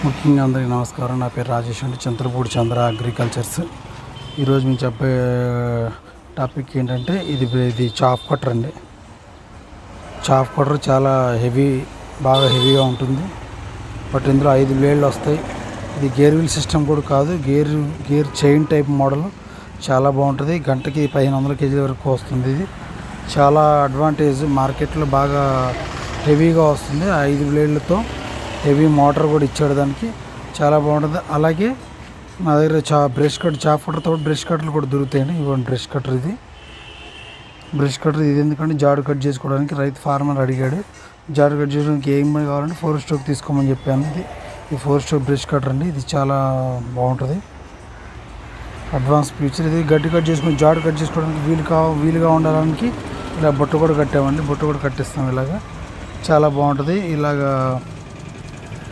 ముఖ్యంగా అందరికీ నమస్కారం. నా పేరు రాజేష్ అండి, చంద్రపూడి చంద్ర అగ్రికల్చర్స్. ఈరోజు మేము చెప్పే టాపిక్ ఏంటంటే ఇది చాప్ కటర్ అండి. చాప్ కటర్ చాలా బాగా హెవీగా ఉంటుంది. బట్ ఇందులో 5 బ్లేడ్లు వస్తాయి. ఇది గేర్ వీల్ సిస్టమ్ కూడా కాదు, గేర్ చైన్ టైప్ మోడల్. చాలా బాగుంటుంది. గంటకి 1500 కేజీల వరకు వస్తుంది. ఇది చాలా అడ్వాంటేజ్, మార్కెట్లో బాగా హెవీగా వస్తుంది. 5 బ్లేడ్లతో హెవీ మోటార్ కూడా ఇచ్చాడు, దానికి చాలా బాగుంటుంది. అలాగే నా దగ్గర బ్రష్ కట్, చాప్ కట్టర్తో బ్రష్ కట్టర్లు కూడా దొరుకుతాయండి. ఇవ్వండి బ్రష్ కట్టర్. బ్రష్ కట్టర్ ఇది ఎందుకంటే జాడు కట్ చేసుకోవడానికి రైతు ఫార్మర్ అడిగాడు. జాడు కట్ చేసుకోవడానికి ఏమి కావాలంటే 4 స్ట్రోక్ తీసుకోమని చెప్పాను. ఇది 4 స్ట్రోక్ బ్రష్ కట్టర్ అండి. ఇది చాలా బాగుంటుంది, అడ్వాన్స్ ఫీచర్. ఇది గడ్డి కట్ చేసుకుని జాడు కట్ చేసుకోవడానికి వీలుగా ఉండడానికి ఇలా బొట్టు కూడా కట్టామండి. బొట్టు కూడా కట్టిస్తాం. ఇలాగా చాలా బాగుంటుంది. ఇలాగా